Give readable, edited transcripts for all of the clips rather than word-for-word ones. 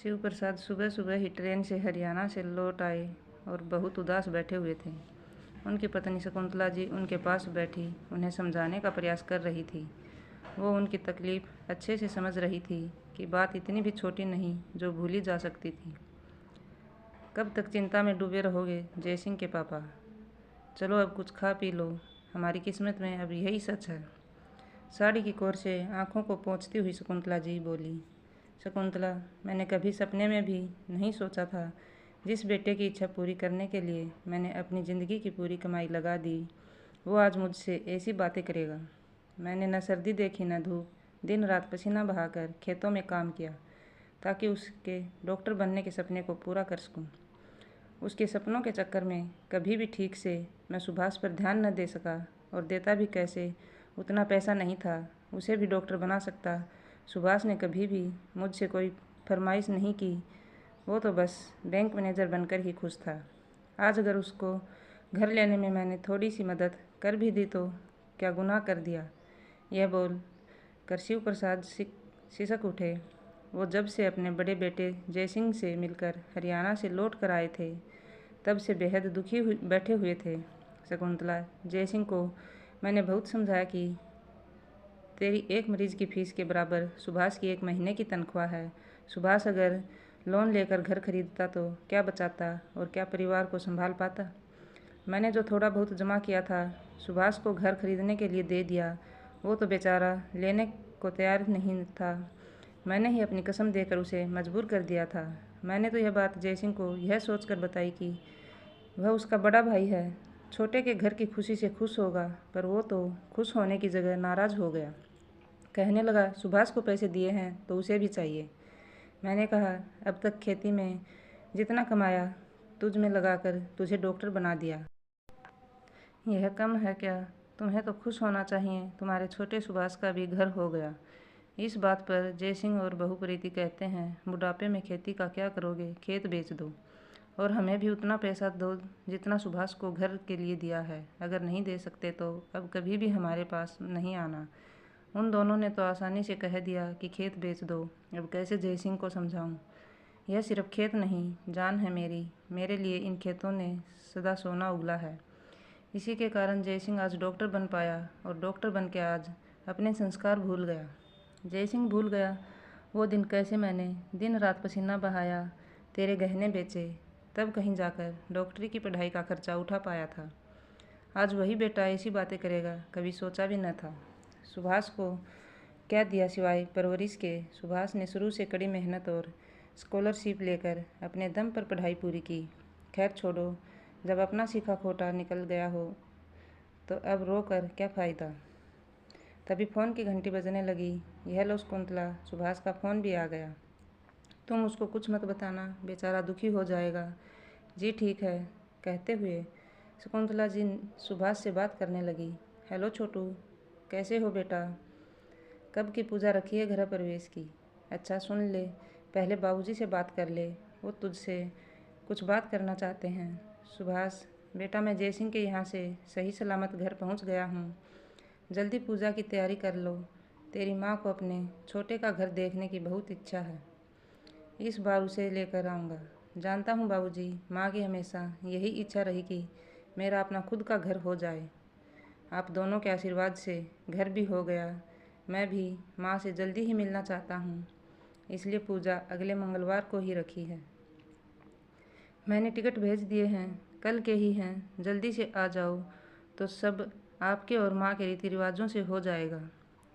शिव प्रसाद सुबह सुबह ही ट्रेन से हरियाणा से लौट आए और बहुत उदास बैठे हुए थे। उनकी पत्नी शकुंतला जी उनके पास बैठी उन्हें समझाने का प्रयास कर रही थी। वो उनकी तकलीफ़ अच्छे से समझ रही थी कि बात इतनी भी छोटी नहीं जो भूली जा सकती थी। कब तक चिंता में डूबे रहोगे जयसिंह के पापा? चलो अब कुछ खा पी लो, हमारी किस्मत में अब यही सच है। साड़ी की कोर से आंखों को पोंछती हुई शकुंतला जी बोली। शकुंतला, मैंने कभी सपने में भी नहीं सोचा था जिस बेटे की इच्छा पूरी करने के लिए मैंने अपनी ज़िंदगी की पूरी कमाई लगा दी, वो आज मुझसे ऐसी बातें करेगा। मैंने न सर्दी देखी न धूप, दिन रात पसीना बहाकर खेतों में काम किया ताकि उसके डॉक्टर बनने के सपने को पूरा कर सकूं। उसके सपनों के चक्कर में कभी भी ठीक से मैं सुभाष पर ध्यान न दे सका, और देता भी कैसे, उतना पैसा नहीं था उसे भी डॉक्टर बना सकता। सुभाष ने कभी भी मुझसे कोई फरमाइश नहीं की, वो तो बस बैंक मैनेजर बनकर ही खुश था। आज अगर उसको घर लेने में मैंने थोड़ी सी मदद कर भी दी तो क्या गुनाह कर दिया? यह बोल कर शिव प्रसाद सिसक उठे। वो जब से अपने बड़े बेटे जयसिंह से मिलकर हरियाणा से लौट कर आए थे तब से बेहद दुखी बैठे हुए थे। शकुंतला, जयसिंह को मैंने बहुत समझाया कि तेरी एक मरीज की फीस के बराबर सुभाष की एक महीने की तनख्वाह है। सुभाष अगर लोन लेकर घर खरीदता तो क्या बचाता और क्या परिवार को संभाल पाता? मैंने जो थोड़ा बहुत जमा किया था सुभाष को घर खरीदने के लिए दे दिया। वो तो बेचारा लेने को तैयार नहीं था। मैंने ही अपनी कसम देकर उसे मजबूर कर दिया था। मैंने तो यह बात जयसिंह को यह सोचकर बताई कि वह उसका बड़ा भाई है, छोटे के घर की खुशी से खुश होगा, पर वो तो खुश होने की जगह नाराज़ हो गया। कहने लगा, सुभाष को पैसे दिए हैं तो उसे भी चाहिए। मैंने कहा, अब तक खेती में जितना कमाया तुझ में लगाकर तुझे डॉक्टर बना दिया। यह कम है क्या? तुम्हें तो खुश होना चाहिए, तुम्हारे छोटे सुभाष का भी घर हो गया। इस बात पर जयसिंह और बहू प्रीति कहते हैं, बुढ़ापे में खेती का क्या करोगे, खेत बेच दो और हमें भी उतना पैसा दो जितना सुभाष को घर के लिए दिया है। अगर नहीं दे सकते तो अब कभी भी हमारे पास नहीं आना। उन दोनों ने तो आसानी से कह दिया कि खेत बेच दो। अब कैसे जयसिंह को समझाऊं? यह सिर्फ खेत नहीं, जान है मेरी। मेरे लिए इन खेतों ने सदा सोना उगला है। इसी के कारण जयसिंह आज डॉक्टर बन पाया और डॉक्टर बन के आज अपने संस्कार भूल गया। जयसिंह भूल गया वो दिन कैसे मैंने दिन रात पसीना बहाया, तेरे गहने बेचे, तब कहीं जाकर डॉक्टरी की पढ़ाई का खर्चा उठा पाया था। आज वही बेटा ऐसी बातें करेगा, कभी सोचा भी न था। सुभाष को क्या दिया सिवाय परवरिश के? सुभाष ने शुरू से कड़ी मेहनत और स्कॉलरशिप लेकर अपने दम पर पढ़ाई पूरी की। खैर छोड़ो, जब अपना सीखा खोटा निकल गया हो तो अब रो कर क्या फ़ायदा। तभी फ़ोन की घंटी बजने लगी। यह लो शकुंतला, सुभाष का फ़ोन भी आ गया। तुम उसको कुछ मत बताना, बेचारा दुखी हो जाएगा। जी ठीक है, कहते हुए शकुंतला जी सुभाष से बात करने लगी। हेलो छोटू, कैसे हो बेटा? कब की पूजा रखी है गृह प्रवेश की? अच्छा सुन ले, पहले बाबूजी से बात कर ले, वो तुझसे कुछ बात करना चाहते हैं। सुभाष, बेटा मैं जयसिंह के यहाँ से सही सलामत घर पहुँच गया हूँ। जल्दी पूजा की तैयारी कर लो। तेरी माँ को अपने छोटे का घर देखने की बहुत इच्छा है। इस बार उसे लेकर आऊँगा। जानता हूँ बाबूजी, माँ की हमेशा यही इच्छा रही कि मेरा अपना खुद का घर हो जाए। आप दोनों के आशीर्वाद से घर भी हो गया। मैं भी माँ से जल्दी ही मिलना चाहता हूँ, इसलिए पूजा अगले मंगलवार को ही रखी है। मैंने टिकट भेज दिए हैं, कल के ही हैं। जल्दी से आ जाओ तो सब आपके और माँ के रीति रिवाजों से हो जाएगा।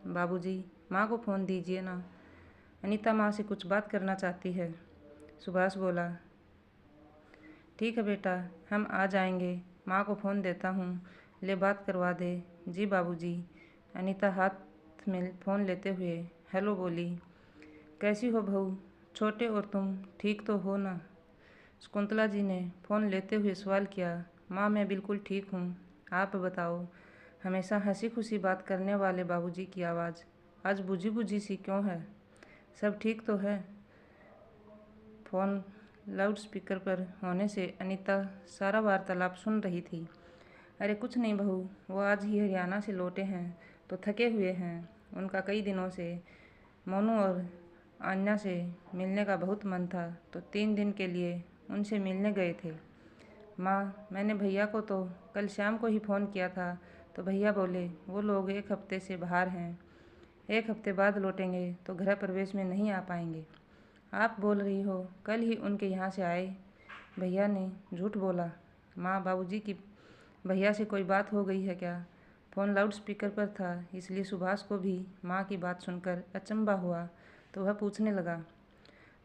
बाबूजी, माँ को फ़ोन दीजिए ना, अनीता माँ से कुछ बात करना चाहती है। सुभाष बोला। ठीक है बेटा, हम आ जाएंगे, माँ को फ़ोन देता हूँ, ले बात करवा दे। जी बाबूजी। अनीता हाथ में फ़ोन लेते हुए हेलो बोली। कैसी हो बहू? छोटे और तुम ठीक तो हो ना? शकुंतला जी ने फ़ोन लेते हुए सवाल किया। माँ मैं बिल्कुल ठीक हूँ, आप बताओ। हमेशा हंसी खुशी बात करने वाले बाबूजी की आवाज़ आज बुझी बुझी सी क्यों है? सब ठीक तो है? फ़ोन लाउड स्पीकर पर होने से अनीता सारा वार्तालाप सुन रही थी। अरे कुछ नहीं बहू, वो आज ही हरियाणा से लौटे हैं तो थके हुए हैं। उनका कई दिनों से मोनू और आन्या से मिलने का बहुत मन था तो 3 दिन के लिए उनसे मिलने गए थे। माँ, मैंने भैया को तो कल शाम को ही फ़ोन किया था तो भैया बोले वो लोग 1 हफ्ते से बाहर हैं, 1 हफ्ते बाद लौटेंगे तो गृह प्रवेश में नहीं आ पाएंगे। आप बोल रही हो कल ही उनके यहाँ से आए। भैया ने झूठ बोला। माँ, बाबूजी की भैया से कोई बात हो गई है क्या? फ़ोन लाउड स्पीकर पर था इसलिए सुभाष को भी माँ की बात सुनकर अचंभा हुआ तो वह पूछने लगा,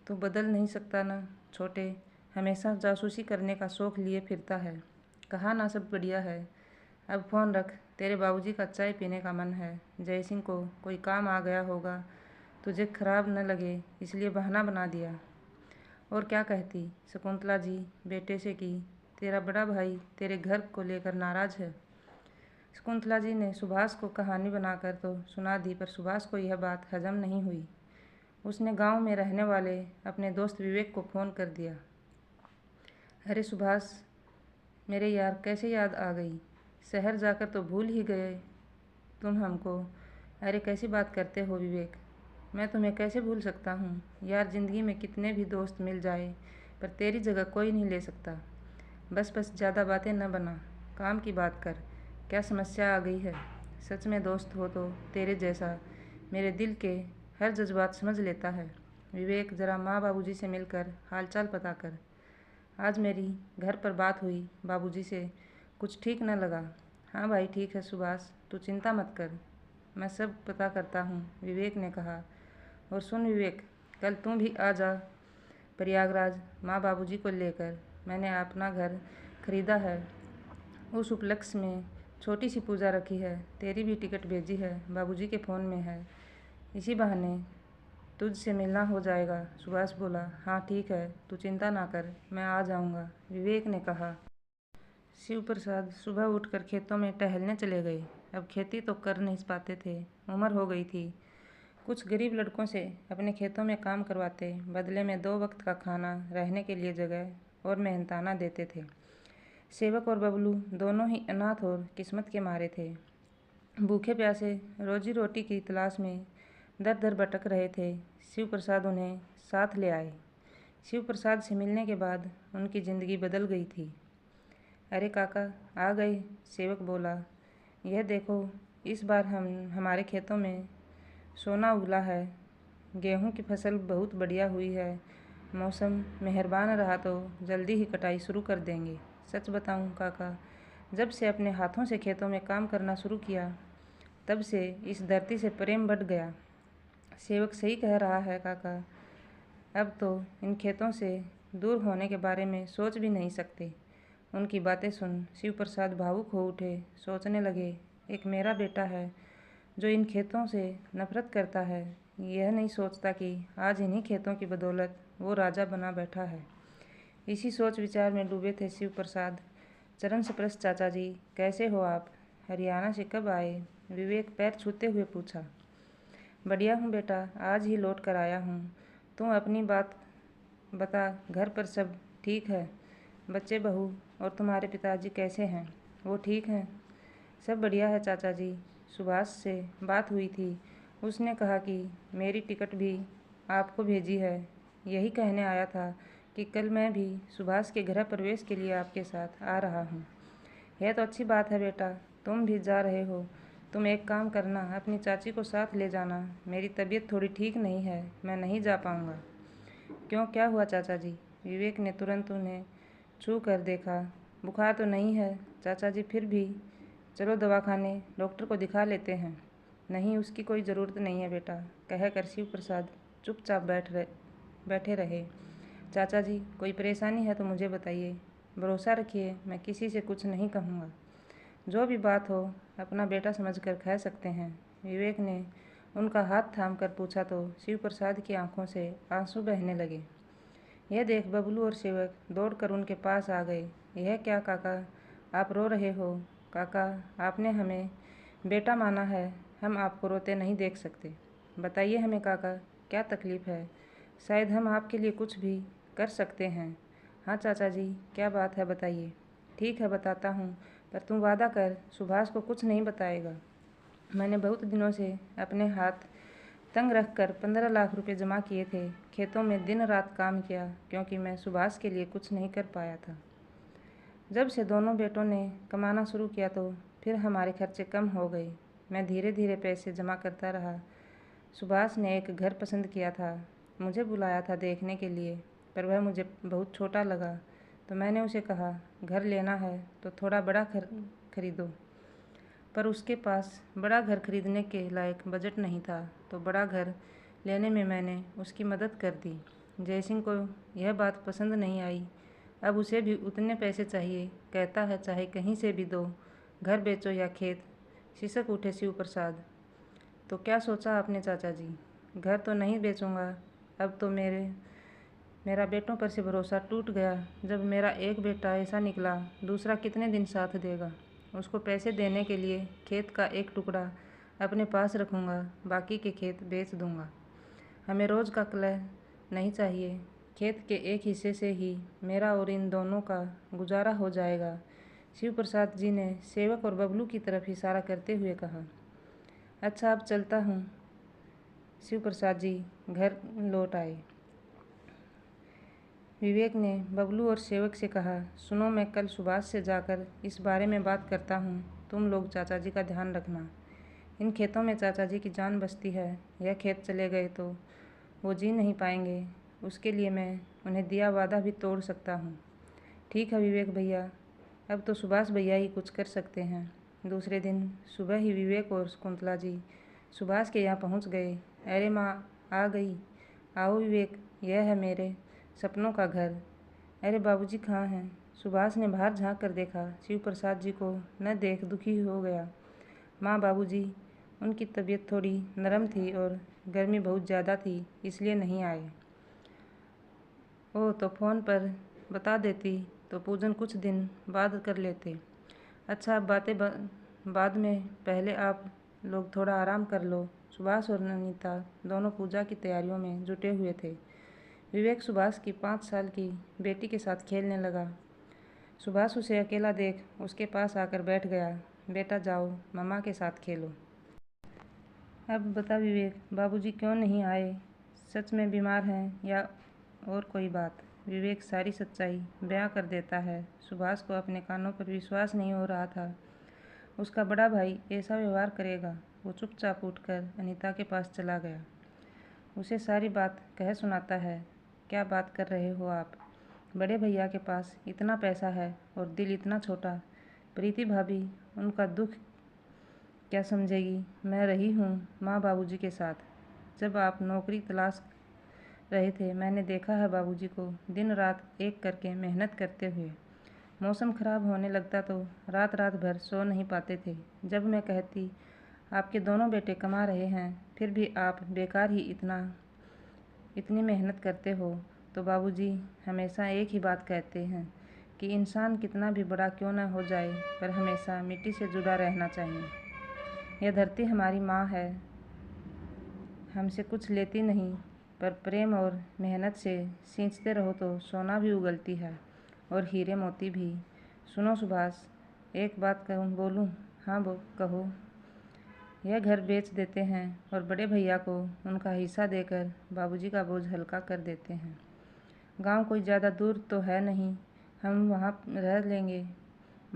तू बदल नहीं सकता ना छोटे, हमेशा जासूसी करने का शौक़ लिए फिरता है। कहा ना सब बढ़िया है। अब फ़ोन रख, तेरे बाबूजी का चाय पीने का मन है। जयसिंह को कोई काम आ गया होगा, तुझे खराब न लगे इसलिए बहाना बना दिया। और क्या कहती शकुंतला जी बेटे से कि तेरा बड़ा भाई तेरे घर को लेकर नाराज़ है। शकुंतला जी ने सुभाष को कहानी बनाकर तो सुना दी पर सुभाष को यह बात हजम नहीं हुई। उसने गांव में रहने वाले अपने दोस्त विवेक को फ़ोन कर दिया। अरे सुभाष, मेरे यार, कैसे याद आ गई? शहर जाकर तो भूल ही गए तुम हमको। अरे कैसी बात करते हो विवेक, मैं तुम्हें कैसे भूल सकता हूँ यार। ज़िंदगी में कितने भी दोस्त मिल जाए पर तेरी जगह कोई नहीं ले सकता। बस ज़्यादा बातें न बना, काम की बात कर। क्या समस्या आ गई है? सच में दोस्त हो तो तेरे जैसा मेरे दिल के हर जज्बात समझ लेता है। विवेक, ज़रा माँ बाबूजी से मिलकर हालचाल पता कर। आज मेरी घर पर बात हुई बाबूजी से, कुछ ठीक न लगा। हाँ भाई ठीक है सुभाष, तू चिंता मत कर, मैं सब पता करता हूँ, विवेक ने कहा। और सुन विवेक, कल तू भी आ जा प्रयागराज माँ बाबूजी को लेकर। मैंने अपना घर खरीदा है, उस उपलक्ष्य में छोटी सी पूजा रखी है। तेरी भी टिकट भेजी है, बाबूजी के फ़ोन में है। इसी बहाने तुझसे मिलना हो जाएगा। सुभाष बोला, हाँ ठीक है, तू चिंता ना कर, मैं आ जाऊँगा, विवेक ने कहा। शिव प्रसाद सुबह उठकर खेतों में टहलने चले गए। अब खेती तो कर नहीं पाते थे, उम्र हो गई थी। कुछ गरीब लड़कों से अपने खेतों में काम करवाते, बदले में 2 वक्त का खाना, रहने के लिए जगह और मेहनताना देते थे। सेवक और बबलू दोनों ही अनाथ और किस्मत के मारे थे। भूखे प्यासे रोजी रोटी की तलाश में दर दर भटक रहे थे। शिव प्रसाद उन्हें साथ ले आए। शिव प्रसाद से मिलने के बाद उनकी ज़िंदगी बदल गई थी। अरे काका आ गए, सेवक बोला। यह देखो, इस बार हमारे खेतों में सोना उगला है। गेहूं की फसल बहुत बढ़िया हुई है। मौसम मेहरबान रहा तो जल्दी ही कटाई शुरू कर देंगे। सच बताऊं काका, जब से अपने हाथों से खेतों में काम करना शुरू किया तब से इस धरती से प्रेम बढ़ गया। सेवक सही कह रहा है काका, अब तो इन खेतों से दूर होने के बारे में सोच भी नहीं सकते। उनकी बातें सुन शिव प्रसाद भावुक हो उठे। सोचने लगे, एक मेरा बेटा है जो इन खेतों से नफरत करता है। यह नहीं सोचता कि आज इन्हीं खेतों की बदौलत वो राजा बना बैठा है। इसी सोच विचार में डूबे थे शिव प्रसाद। चरण स्पर्श चाचा जी, कैसे हो आप? हरियाणा से कब आए? विवेक पैर छूते हुए पूछा। बढ़िया हूँ बेटा, आज ही लौट कर आया हूँ। तुम अपनी बात बता, घर पर सब ठीक है? बच्चे बहू और तुम्हारे पिताजी कैसे हैं? वो ठीक हैं? सब बढ़िया है चाचा जी। सुभाष से बात हुई थी, उसने कहा कि मेरी टिकट भी आपको भेजी है। यही कहने आया था कि कल मैं भी सुभाष के गृह प्रवेश के लिए आपके साथ आ रहा हूँ। यह तो अच्छी बात है बेटा, तुम भी जा रहे हो। तुम एक काम करना, अपनी चाची को साथ ले जाना। मेरी तबीयत थोड़ी ठीक नहीं है, मैं नहीं जा पाऊँगा। क्यों, क्या हुआ चाचा जी? विवेक ने तुरंत उन्हें छू कर देखा। बुखार तो नहीं है चाचा जी, फिर भी चलो दवाखाने, डॉक्टर को दिखा लेते हैं। नहीं, उसकी कोई ज़रूरत नहीं है बेटा, कहकर शिव प्रसाद चुपचाप बैठे रहे। चाचा जी, कोई परेशानी है तो मुझे बताइए, भरोसा रखिए, मैं किसी से कुछ नहीं कहूँगा। जो भी बात हो अपना बेटा समझकर कह सकते हैं, विवेक ने उनका हाथ थाम कर पूछा तो शिव प्रसाद की आंखों से आंसू बहने लगे। यह देख बबलू और सेवक दौड़कर उनके पास आ गए। यह क्या काका, आप रो रहे हो? काका, आपने हमें बेटा माना है, हम आपको रोते नहीं देख सकते। बताइए हमें काका, क्या तकलीफ़ है? शायद हम आपके लिए कुछ भी कर सकते हैं। हाँ चाचा जी, क्या बात है बताइए। ठीक है बताता हूँ, पर तुम वादा कर सुभाष को कुछ नहीं बताएगा। मैंने बहुत दिनों से अपने हाथ तंग रखकर 15 लाख रुपए जमा किए थे। खेतों में दिन रात काम किया क्योंकि मैं सुभाष के लिए कुछ नहीं कर पाया था। जब से दोनों बेटों ने कमाना शुरू किया तो फिर हमारे खर्चे कम हो गए। मैं धीरे धीरे पैसे जमा करता रहा। सुभाष ने एक घर पसंद किया था, मुझे बुलाया था देखने के लिए, पर वह मुझे बहुत छोटा लगा तो मैंने उसे कहा, घर लेना है तो थोड़ा बड़ा घर खरीदो। पर उसके पास बड़ा घर खरीदने के लायक बजट नहीं था, तो बड़ा घर लेने में मैंने उसकी मदद कर दी। जयसिंह को यह बात पसंद नहीं आई। अब उसे भी उतने पैसे चाहिए। कहता है चाहे कहीं से भी दो, घर बेचो या खेत। सिसक उठे शिव प्रसाद। तो क्या सोचा आपने चाचा जी? घर तो नहीं बेचूंगा। अब तो मेरा बेटों पर से भरोसा टूट गया। जब मेरा एक बेटा ऐसा निकला, दूसरा कितने दिन साथ देगा? उसको पैसे देने के लिए खेत का एक टुकड़ा अपने पास रखूंगा, बाकी के खेत बेच दूंगा। हमें रोज़ का कलह नहीं चाहिए। खेत के एक हिस्से से ही मेरा और इन दोनों का गुजारा हो जाएगा। शिव प्रसाद जी ने सेवक और बबलू की तरफ इशारा करते हुए कहा। अच्छा, अब चलता हूँ। शिव प्रसाद जी घर लौट आए। विवेक ने बबलू और सेवक से कहा, सुनो, मैं कल सुभाष से जाकर इस बारे में बात करता हूँ। तुम लोग चाचा जी का ध्यान रखना। इन खेतों में चाचा जी की जान बसती है। यह खेत चले गए तो वो जी नहीं पाएंगे। उसके लिए मैं उन्हें दिया वादा भी तोड़ सकता हूँ। ठीक है विवेक भैया, अब तो सुभाष भैया ही कुछ कर सकते हैं। दूसरे दिन सुबह ही विवेक और शकुंतला जी सुभाष के यहाँ पहुँच गए। अरे माँ आ गई। आओ विवेक, यह है मेरे सपनों का घर। अरे बाबूजी कहाँ हैं? सुभाष ने बाहर झांक कर देखा। शिव प्रसाद जी को न देख दुखी हो गया। माँ, बाबूजी, उनकी तबीयत थोड़ी नरम थी और गर्मी बहुत ज़्यादा थी, इसलिए नहीं आए। ओह, तो फ़ोन पर बता देती तो पूजन कुछ दिन बाद कर लेते। अच्छा, अब बातें बाद में, पहले आप लोग थोड़ा आराम कर लो। सुभाष और ननीता दोनों पूजा की तैयारियों में जुटे हुए थे। विवेक सुभाष की 5 साल की बेटी के साथ खेलने लगा। सुभाष उसे अकेला देख उसके पास आकर बैठ गया। बेटा जाओ, मम्मा के साथ खेलो। अब बता विवेक, बाबूजी क्यों नहीं आए? सच में बीमार हैं या और कोई बात? विवेक सारी सच्चाई बयां कर देता है। सुभाष को अपने कानों पर विश्वास नहीं हो रहा था। उसका बड़ा भाई ऐसा व्यवहार करेगा। वो चुपचाप उठकर अनीता के पास चला गया। उसे सारी बात कह सुनाता है। क्या बात कर रहे हो आप? बड़े भैया के पास इतना पैसा है और दिल इतना छोटा। प्रीति भाभी उनका दुख क्या समझेगी? मैं रही हूँ माँ बाबूजी के साथ। जब आप नौकरी तलाश रहे थे, मैंने देखा है बाबूजी को दिन रात एक करके मेहनत करते हुए। मौसम खराब होने लगता तो रात रात भर सो नहीं पाते थे। जब मैं कहती आपके दोनों बेटे कमा रहे हैं, फिर भी आप बेकार ही इतनी मेहनत करते हो, तो बाबूजी हमेशा एक ही बात कहते हैं कि इंसान कितना भी बड़ा क्यों न हो जाए, पर हमेशा मिट्टी से जुड़ा रहना चाहिए। यह धरती हमारी माँ है, हमसे कुछ लेती नहीं, पर प्रेम और मेहनत से सींचते रहो तो सोना भी उगलती है और हीरे मोती भी। सुनो सुभाष, एक बात कहूँ, बोलूँ? हाँ कहो। यह घर बेच देते हैं और बड़े भैया को उनका हिस्सा देकर बाबूजी का बोझ हल्का कर देते हैं। गांव कोई ज़्यादा दूर तो है नहीं, हम वहाँ रह लेंगे।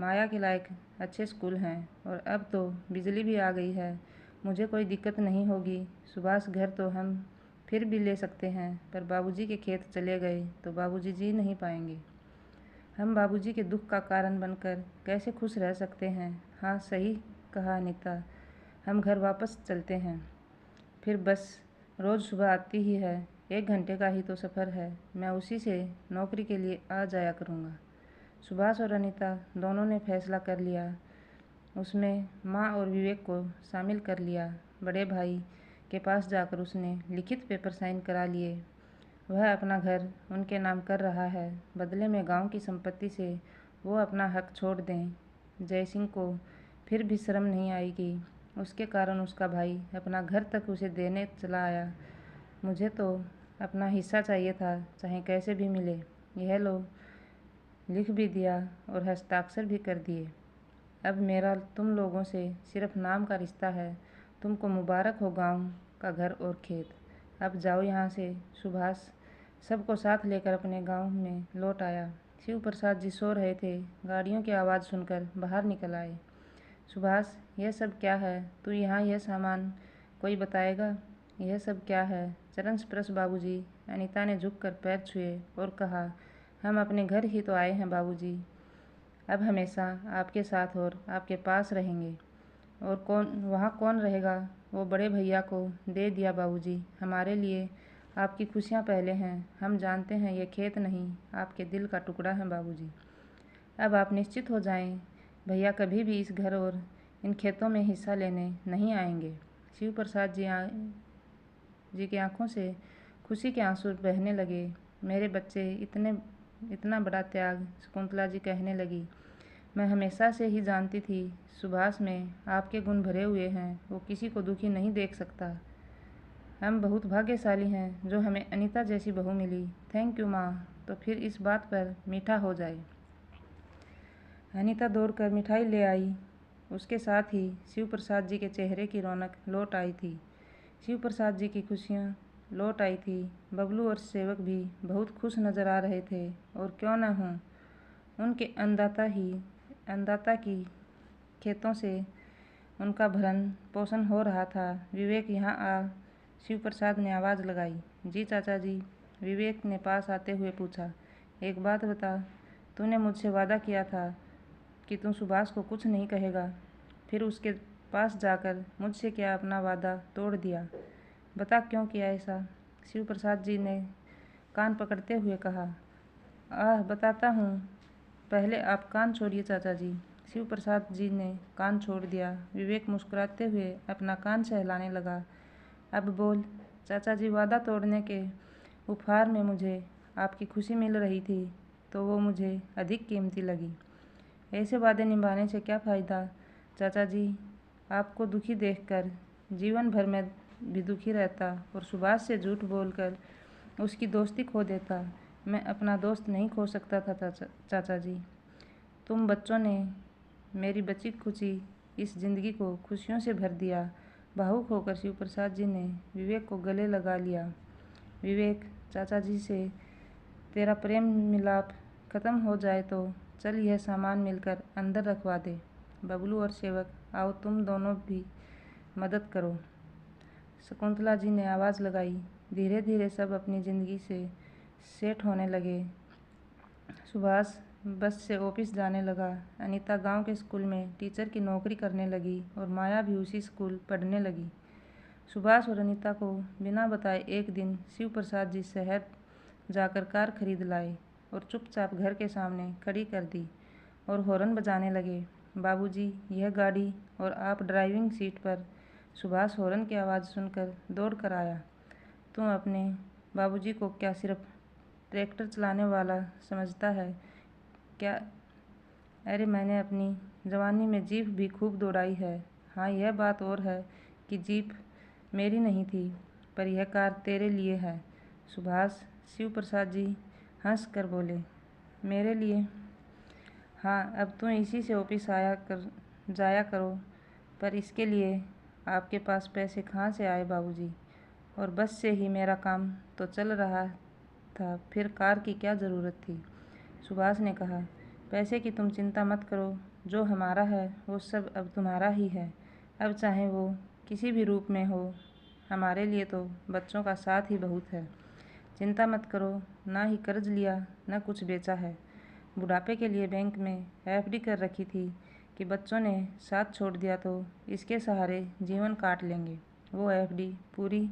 माया के लायक अच्छे स्कूल हैं और अब तो बिजली भी आ गई है। मुझे कोई दिक्कत नहीं होगी। सुभाष, घर तो हम फिर भी ले सकते हैं, पर बाबूजी के खेत चले गए तो बाबूजी जी नहीं पाएंगे। हम बाबूजी के दुख का कारण बनकर कैसे खुश रह सकते हैं? हाँ सही कहा अनीता, हम घर वापस चलते हैं। फिर बस रोज़ सुबह आती ही है, 1 घंटे का ही तो सफ़र है। मैं उसी से नौकरी के लिए आ जाया करूँगा। सुभाष और अनीता दोनों ने फैसला कर लिया। उसमें माँ और विवेक को शामिल कर लिया। बड़े भाई के पास जाकर उसने लिखित पेपर साइन करा लिए। वह अपना घर उनके नाम कर रहा है। बदले में गांव की संपत्ति से वो अपना हक छोड़ दें। जयसिंह को फिर भी शर्म नहीं आएगी। उसके कारण उसका भाई अपना घर तक उसे देने चला आया। मुझे तो अपना हिस्सा चाहिए था, चाहे कैसे भी मिले। यह लो, लिख भी दिया और हस्ताक्षर भी कर दिए। अब मेरा तुम लोगों से सिर्फ नाम का रिश्ता है। तुमको मुबारक हो गांव आपका घर और खेत। अब जाओ यहाँ से। सुभाष सबको साथ लेकर अपने गांव में लौट आया। शिव प्रसाद जी सो रहे थे। गाड़ियों की आवाज़ सुनकर बाहर निकल आए। सुभाष, यह सब क्या है? तू यहाँ यह सामान कोई बताएगा? यह सब क्या है? चरण स्पर्श बाबूजी। अनीता ने झुककर पैर छुए और कहा, हम अपने घर ही तो आए हैं बाबूजी। अब हमेशा आपके साथ और आपके पास रहेंगे। और वहाँ कौन रहेगा? वो बड़े भैया को दे दिया बाबूजी। हमारे लिए आपकी खुशियाँ पहले हैं। हम जानते हैं ये खेत नहीं, आपके दिल का टुकड़ा है बाबूजी। अब आप निश्चित हो जाएं, भैया कभी भी इस घर और इन खेतों में हिस्सा लेने नहीं आएंगे। शिव प्रसाद जी की आंखों से खुशी के आंसू बहने लगे। मेरे बच्चे, इतना बड़ा त्याग। शकुंतला जी कहने लगी, मैं हमेशा से ही जानती थी सुभाष में आपके गुण भरे हुए हैं। वो किसी को दुखी नहीं देख सकता। हम बहुत भाग्यशाली हैं जो हमें अनीता जैसी बहू मिली। थैंक यू माँ। तो फिर इस बात पर मीठा हो जाए। अनीता दौड़कर मिठाई ले आई। उसके साथ ही शिव प्रसाद जी के चेहरे की रौनक लौट आई थी। शिव प्रसाद जी की खुशियाँ लौट आई थी। बबलू और सेवक भी बहुत खुश नजर आ रहे थे। और क्यों न हों, उनके अन्नदाता की खेतों से उनका भरण पोषण हो रहा था। विवेक, यहाँ आ। शिव प्रसाद ने आवाज़ लगाई। जी चाचा जी। विवेक ने पास आते हुए पूछा, एक बात बता, तूने मुझसे वादा किया था कि तू सुभाष को कुछ नहीं कहेगा, फिर उसके पास जाकर मुझसे क्या अपना वादा तोड़ दिया? बता क्यों किया ऐसा? शिव प्रसाद जी ने कान पकड़ते हुए कहा, बताता हूँ, पहले आप कान छोड़िए चाचा जी। शिव प्रसाद जी ने कान छोड़ दिया। विवेक मुस्कुराते हुए अपना कान सहलाने लगा। अब बोल चाचा जी। वादा तोड़ने के उपहार में मुझे आपकी खुशी मिल रही थी तो वो मुझे अधिक कीमती लगी। ऐसे वादे निभाने से क्या फ़ायदा चाचा जी? आपको दुखी देखकर जीवन भर में भी दुखी रहता और सुभाष से झूठ बोलकर उसकी दोस्ती खो देता। मैं अपना दोस्त नहीं खो सकता था चाचा जी। तुम बच्चों ने मेरी बची खुची इस ज़िंदगी को खुशियों से भर दिया। भावुक होकर शिव प्रसाद जी ने विवेक को गले लगा लिया। विवेक, चाचा जी से तेरा प्रेम मिलाप ख़त्म हो जाए तो चल यह सामान मिलकर अंदर रखवा दे। बबलू और सेवक, आओ तुम दोनों भी मदद करो। शकुंतला जी ने आवाज़ लगाई। धीरे धीरे सब अपनी ज़िंदगी से सेट होने लगे। सुभाष बस से ऑफिस जाने लगा। अनीता गांव के स्कूल में टीचर की नौकरी करने लगी और माया भी उसी स्कूल पढ़ने लगी। सुभाष और अनीता को बिना बताए एक दिन शिव प्रसाद जी शहर जाकर कार खरीद लाए और चुपचाप घर के सामने खड़ी कर दी और हॉर्न बजाने लगे। बाबूजी, यह गाड़ी और आप ड्राइविंग सीट पर। सुभाष हॉर्न की आवाज़ सुनकर दौड़ कर आया। तुम अपने बाबूजी को क्या सिर्फ ट्रैक्टर चलाने वाला समझता है क्या? अरे मैंने अपनी जवानी में जीप भी खूब दौड़ाई है। हाँ, यह बात और है कि जीप मेरी नहीं थी, पर यह कार तेरे लिए है। सुभाष, शिव प्रसाद जी हंस कर बोले, मेरे लिए? हाँ, अब तुम इसी से ऑफिस जाया करो, पर इसके लिए आपके पास पैसे कहाँ से आए बाबूजी? और बस से ही मेरा काम तो चल रहा था, फिर कार की क्या ज़रूरत थी? सुभाष ने कहा, पैसे की तुम चिंता मत करो, जो हमारा है वो सब अब तुम्हारा ही है। अब चाहे वो किसी भी रूप में हो, हमारे लिए तो बच्चों का साथ ही बहुत है। चिंता मत करो, ना ही कर्ज लिया ना कुछ बेचा है। बुढ़ापे के लिए बैंक में एफडी कर रखी थी कि बच्चों ने साथ छोड़ दिया तो इसके सहारे जीवन काट लेंगे। वो एफडी पूरी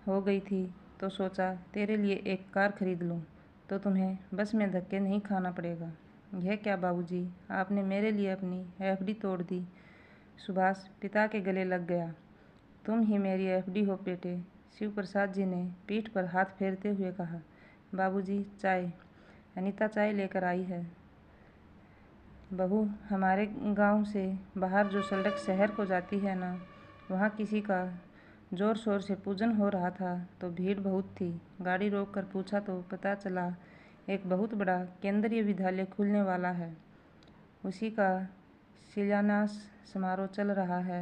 हो गई थी तो सोचा तेरे लिए एक कार खरीद लूँ तो तुम्हें बस में धक्के नहीं खाना पड़ेगा। यह क्या बाबूजी, आपने मेरे लिए अपनी एफडी तोड़ दी। सुभाष पिता के गले लग गया। तुम ही मेरी एफडी हो बेटे। शिव प्रसाद जी ने पीठ पर हाथ फेरते हुए कहा, बाबूजी चाय। अनीता चाय लेकर आई है। बहू, हमारे गांव से बाहर जो सड़क शहर को जाती है ना, वहाँ किसी का जोर शोर से पूजन हो रहा था तो भीड़ बहुत थी। गाड़ी रोक कर पूछा तो पता चला एक बहुत बड़ा केंद्रीय विद्यालय खुलने वाला है, उसी का शिलान्यास समारोह चल रहा है।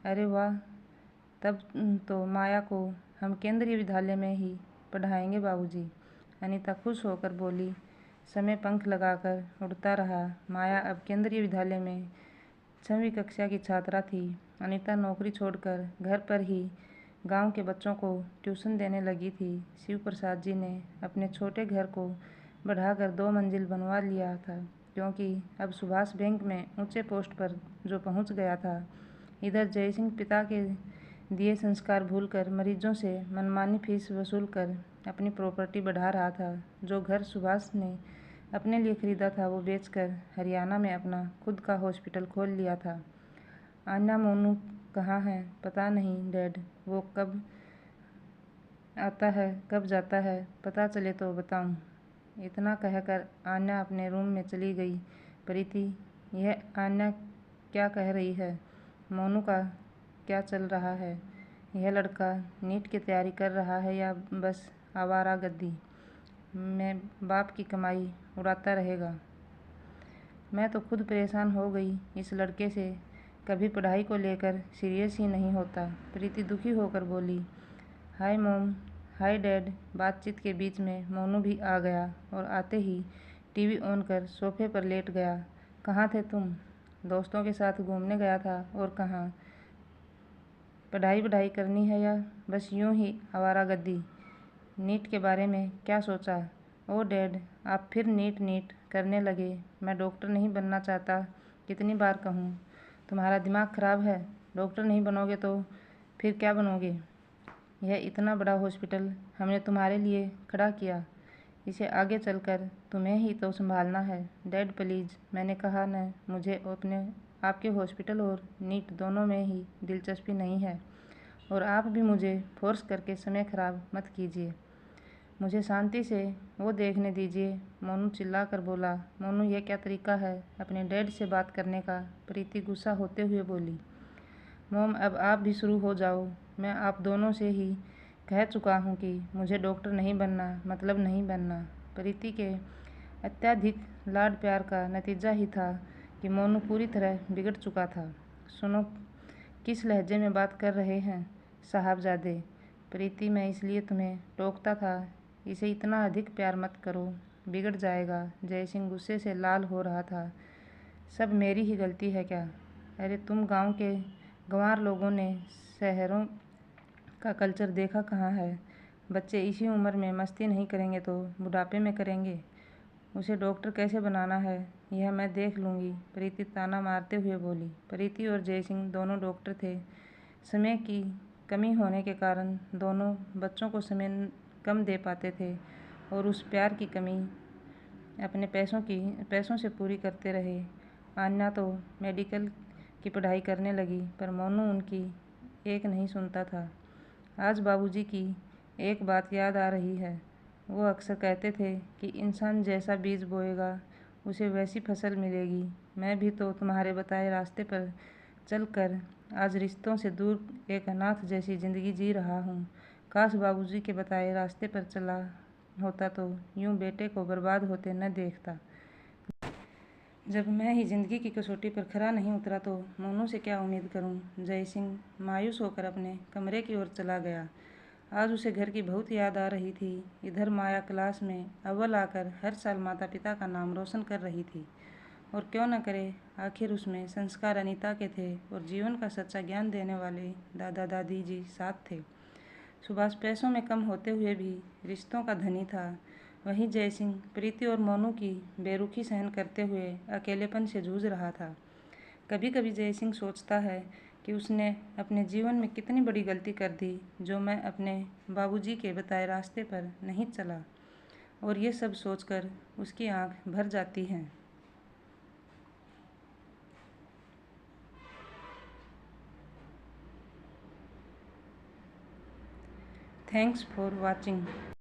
अरे वाह, तब तो माया को हम केंद्रीय विद्यालय में ही पढ़ाएंगे बाबूजी। अनीता खुश होकर बोली। समय पंख लगाकर उड़ता रहा। माया अब केंद्रीय विद्यालय में 6वीं कक्षा की छात्रा थी। अनीता नौकरी छोड़कर घर पर ही गांव के बच्चों को ट्यूशन देने लगी थी। शिव प्रसाद जी ने अपने छोटे घर को बढ़ाकर 2 मंजिल बनवा लिया था, क्योंकि अब सुभाष बैंक में ऊंचे पोस्ट पर जो पहुंच गया था। इधर जयसिंह पिता के दिए संस्कार भूलकर मरीजों से मनमानी फीस वसूल कर अपनी प्रॉपर्टी बढ़ा रहा था। जो घर सुभाष ने अपने लिए खरीदा था वो बेचकर हरियाणा में अपना खुद का हॉस्पिटल खोल लिया था। आन्या मोनू कहाँ है? पता नहीं डैड, वो कब आता है कब जाता है, पता चले तो बताऊं। इतना कहकर आन्या अपने रूम में चली गई। प्रीति, यह आन्या क्या कह रही है? मोनू का क्या चल रहा है? यह लड़का नीट की तैयारी कर रहा है या बस आवारागर्दी में बाप की कमाई उड़ाता रहेगा? मैं तो खुद परेशान हो गई इस लड़के से, कभी पढ़ाई को लेकर सीरियस ही नहीं होता। प्रीति दुखी होकर बोली। Hi mom, hi dad. बातचीत के बीच में मोनू भी आ गया और आते ही टीवी ऑन कर सोफे पर लेट गया। कहाँ थे तुम? दोस्तों के साथ घूमने गया था। और कहाँ? पढ़ाई करनी है या बस यूं ही आवारागर्दी? नीट के बारे में क्या सोचा? ओ डैड, आप फिर नीट करने लगे। मैं डॉक्टर नहीं बनना चाहता। कितनी बार कहूँ? तुम्हारा दिमाग खराब है। डॉक्टर नहीं बनोगे तो फिर क्या बनोगे? यह इतना बड़ा हॉस्पिटल हमने तुम्हारे लिए खड़ा किया, इसे आगे चलकर तुम्हें ही तो संभालना है। डैड प्लीज़, मैंने कहा न, मुझे अपने आपके हॉस्पिटल और नीट दोनों में ही दिलचस्पी नहीं है, और आप भी मुझे फोर्स करके समय खराब मत कीजिए। मुझे शांति से वो देखने दीजिए। मोनू चिल्ला कर बोला। मोनू, ये क्या तरीका है अपने डैड से बात करने का? प्रीति गुस्सा होते हुए बोली। मोम, अब आप भी शुरू हो जाओ। मैं आप दोनों से ही कह चुका हूँ कि मुझे डॉक्टर नहीं बनना, मतलब नहीं बनना। प्रीति के अत्यधिक लाड प्यार का नतीजा ही था कि मोनू पूरी तरह बिगड़ चुका था। सुनो, किस लहजे में बात कर रहे हैं साहबजादे? प्रीति, मैं इसलिए तुम्हें टोकता था, इसे इतना अधिक प्यार मत करो, बिगड़ जाएगा। जयसिंह गुस्से से लाल हो रहा था। सब मेरी ही गलती है क्या? अरे तुम गांव के गंवार लोगों ने शहरों का कल्चर देखा कहाँ है? बच्चे इसी उम्र में मस्ती नहीं करेंगे तो बुढ़ापे में करेंगे। उसे डॉक्टर कैसे बनाना है यह मैं देख लूँगी, प्रीति ताना मारते हुए बोली। प्रीति और जयसिंह दोनों डॉक्टर थे। समय की कमी होने के कारण दोनों बच्चों को समय कम दे पाते थे और उस प्यार की कमी अपने पैसों से पूरी करते रहे। आन्या तो मेडिकल की पढ़ाई करने लगी, पर मोनू उनकी एक नहीं सुनता था। आज बाबूजी की एक बात याद आ रही है। वो अक्सर कहते थे कि इंसान जैसा बीज बोएगा उसे वैसी फसल मिलेगी। मैं भी तो तुम्हारे बताए रास्ते पर चलकर आज रिश्तों से दूर एक अनाथ जैसी ज़िंदगी जी रहा हूँ। काश बाबूजी के बताए रास्ते पर चला होता तो यूँ बेटे को बर्बाद होते न देखता। जब मैं ही ज़िंदगी की कसौटी पर खरा नहीं उतरा तो मोनू से क्या उम्मीद करूं? जयसिंह मायूस होकर अपने कमरे की ओर चला गया। आज उसे घर की बहुत याद आ रही थी। इधर माया क्लास में अव्वल आकर हर साल माता पिता का नाम रोशन कर रही थी, और क्यों न करे, आखिर उसमें संस्कार अनीता के थे और जीवन का सच्चा ज्ञान देने वाले दादा दादी जी साथ थे। सुभाष पैसों में कम होते हुए भी रिश्तों का धनी था। वहीं जयसिंह प्रीति और मोनू की बेरुखी सहन करते हुए अकेलेपन से जूझ रहा था। कभी कभी जयसिंह सोचता है कि उसने अपने जीवन में कितनी बड़ी गलती कर दी जो मैं अपने बाबूजी के बताए रास्ते पर नहीं चला, और ये सब सोचकर उसकी आंख भर जाती है। Thanks for watching.